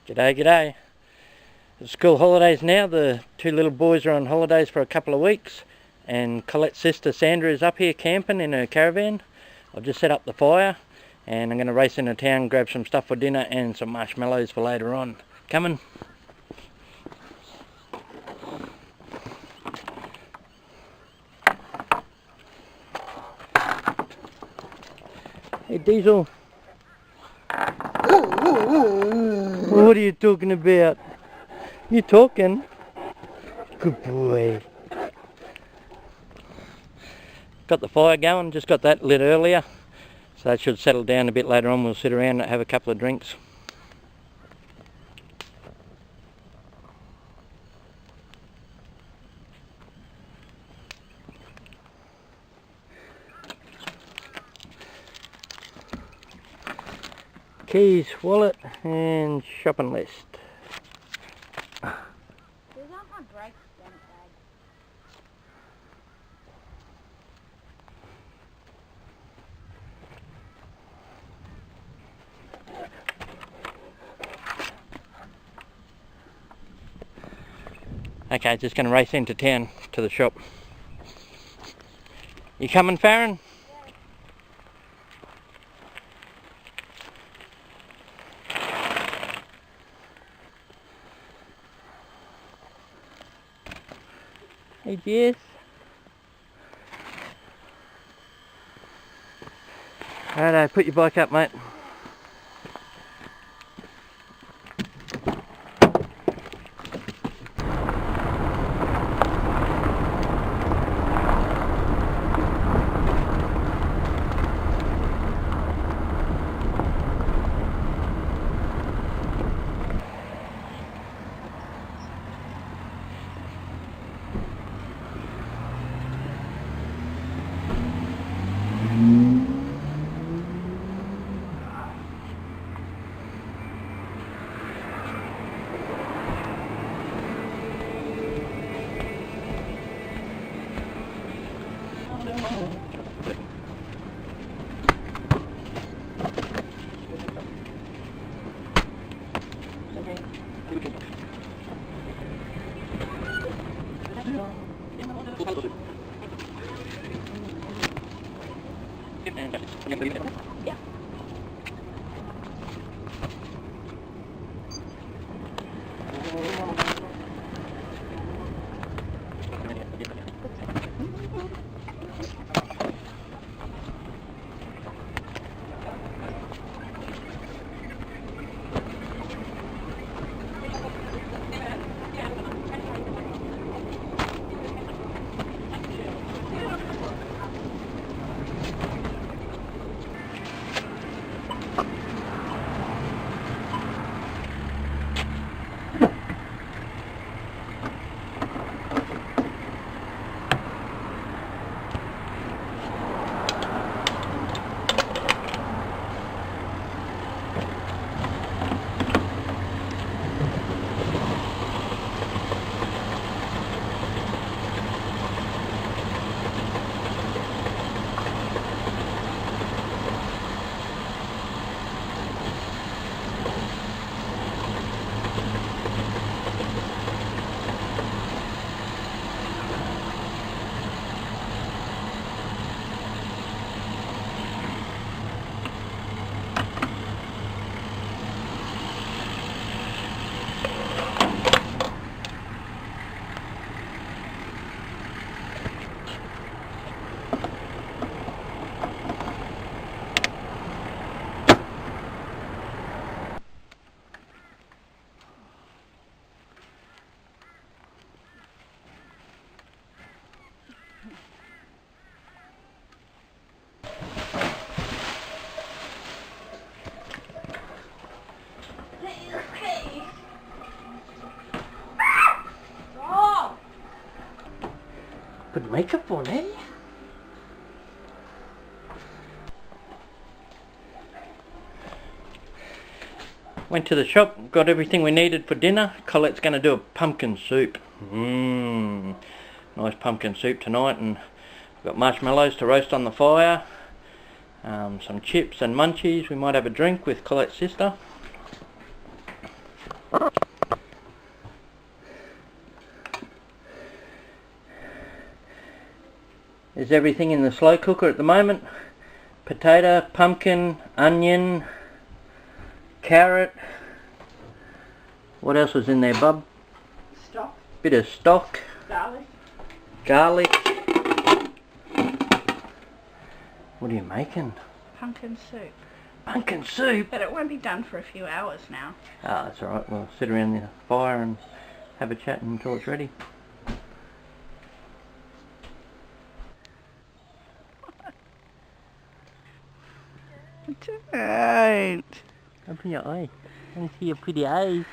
G'day, g'day. It's school holidays now. The two little boys are on holidays for a couple of weeks, and Colette's sister Sandra is up here camping in her caravan. I've just set up the fire and I'm going to race into town, grab some stuff for dinner and some marshmallows for later on. Coming. Hey Diesel. What are you talking about? You talking? Good boy. Got the fire going, just got that lit earlier. So that should settle down a bit later on. We'll sit around and have a couple of drinks. Keys, wallet and shopping list. Those aren't my brakes, damn it, Dad. Okay, just going to race into town to the shop. You coming, Farron? Hey Jess. Righto, put your bike up, mate. Yeah. Put makeup on, eh? Went to the shop, got everything we needed for dinner. Colette's going to do a pumpkin soup. Nice pumpkin soup tonight, and we've got marshmallows to roast on the fire. Some chips and munchies. We might have a drink with Colette's sister. There's everything in the slow cooker at the moment. Potato, pumpkin, onion, carrot. What else was in there, bub? Stock. Bit of stock. Garlic. Garlic. What are you making? Pumpkin soup. Pumpkin soup? But it won't be done for a few hours now. Ah, that's alright. We'll sit around the fire and have a chat until it's ready. Don't. Open your eye. Let me see your pretty eyes.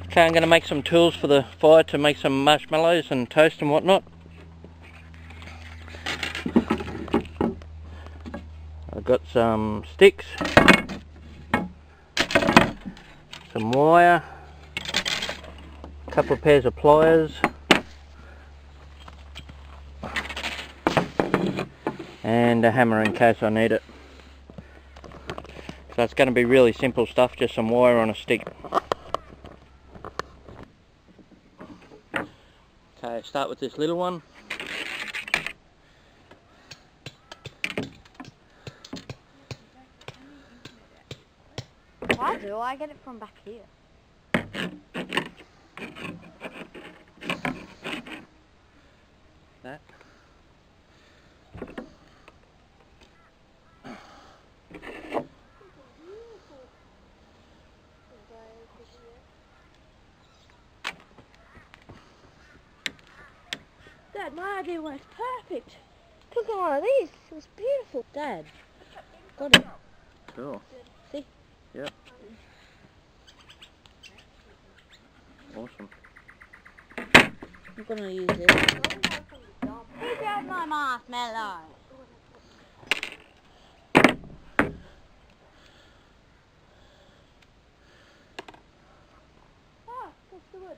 Okay, I'm going to make some tools for the fire to make some marshmallows and toast and whatnot. I've got some sticks, some wire, a couple of pairs of pliers, and a hammer in case I need it. So it's going to be really simple stuff, just some wire on a stick. Okay, start with this little one. Why do I get it from back here? That. Dad, my idea worked perfect. Took one of these. It was beautiful, Dad. Got it. Cool. See? Yep. Awesome. I'm gonna use this. Who grabbed my marshmallow? Ah, that's the wood.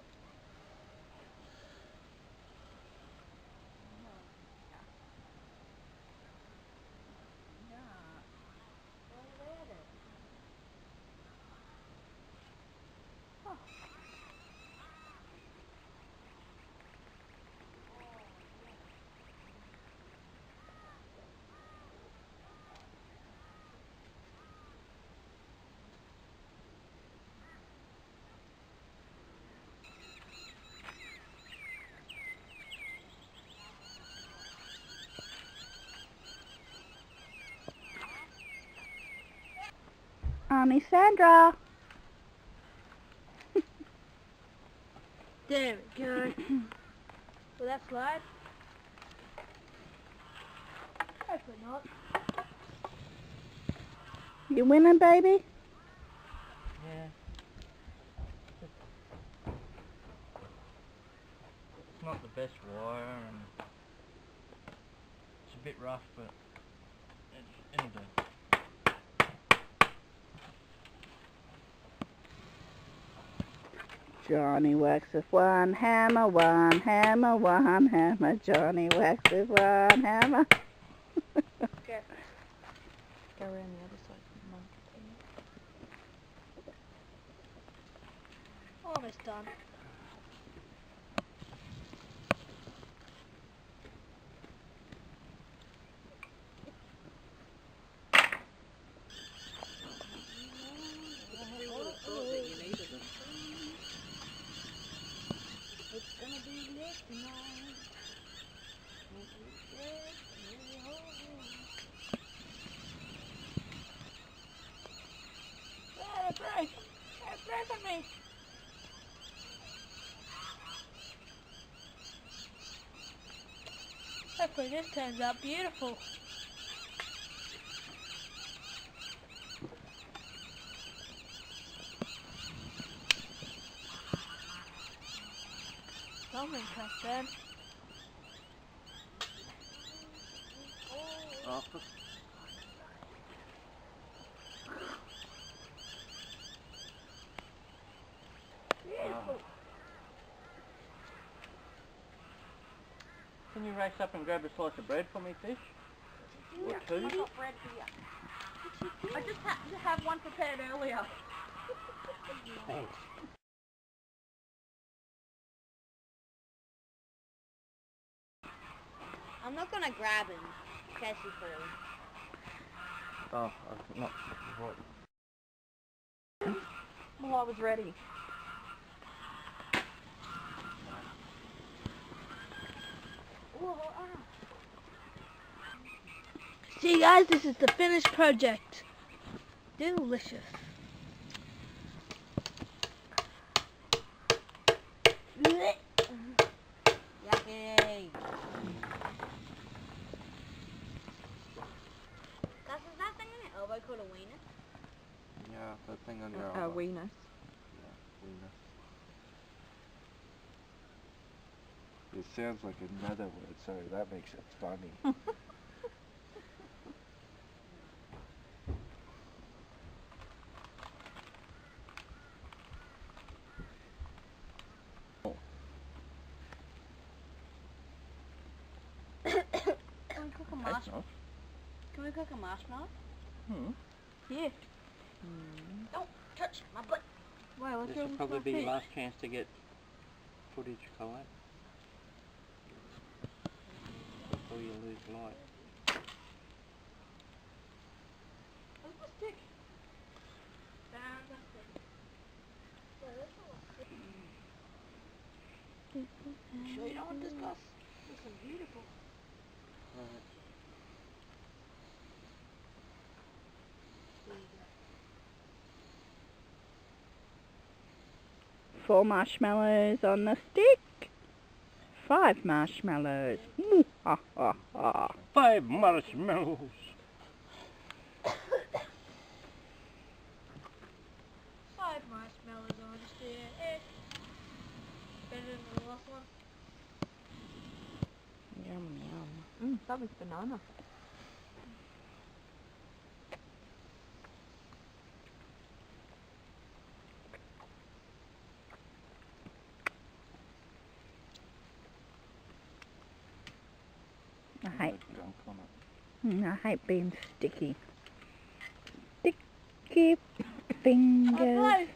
Auntie Sandra. There we go. Will that slide? Hopefully not. You winning, baby? Yeah. It's not the best wire and it's a bit rough, but it'll do. Johnny works with one hammer, one hammer, one hammer. Johnny works with one hammer. Go around the other side. Almost done. It's gonna be lit tonight. Let it break! Let it break on me! Hopefully this turns out beautiful. Something CRESTED. Oh. Beautiful. Can you race up and grab a slice of bread for me, Fish? Or two? I've got bread here. I just happened to have one prepared earlier. Thanks. I'm not gonna grab him in case he's through. Oh, not right. Well, I was ready. See guys, this is the finished project. Delicious. Yucky. Gus, is that thing on your elbow called a wiener? Yeah, that thing on your elbow. Weenus. Yeah, wiener. It sounds like another word, so that makes it funny. Can we cook a marshmallow? Can we cook a marshmallow? Yeah. Don't touch my butt. Well, This will probably be your last chance to get footage, Colette. Before you lose light. Where's my stick? Found my stick. Sure you don't want this, Gus? This is beautiful. Right. 4 marshmallows on the stick. 5 marshmallows. Ha ha ha. 5 marshmallows. 5 marshmallows on the stick. Better than the last one. Yum yum. That was banana. I hate being sticky. Sticky fingers.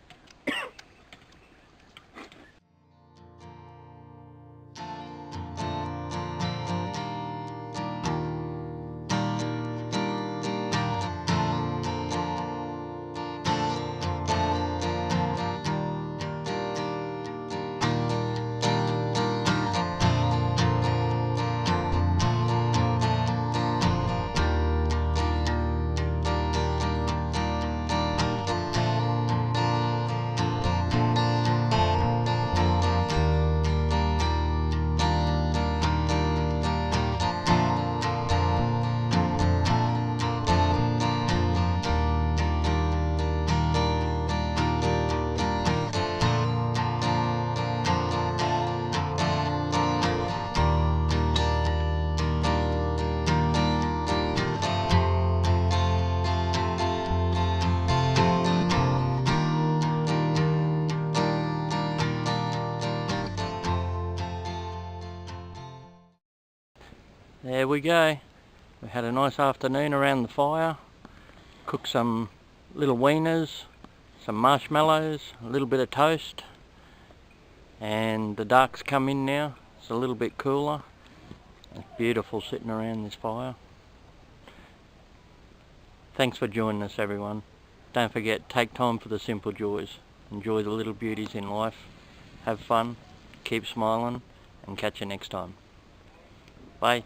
There we go. We had a nice afternoon around the fire. Cooked some little wieners, some marshmallows, a little bit of toast. And the dark's come in now. It's a little bit cooler. It's beautiful sitting around this fire. Thanks for joining us, everyone. Don't forget, take time for the simple joys. Enjoy the little beauties in life. Have fun, keep smiling, and catch you next time. Bye.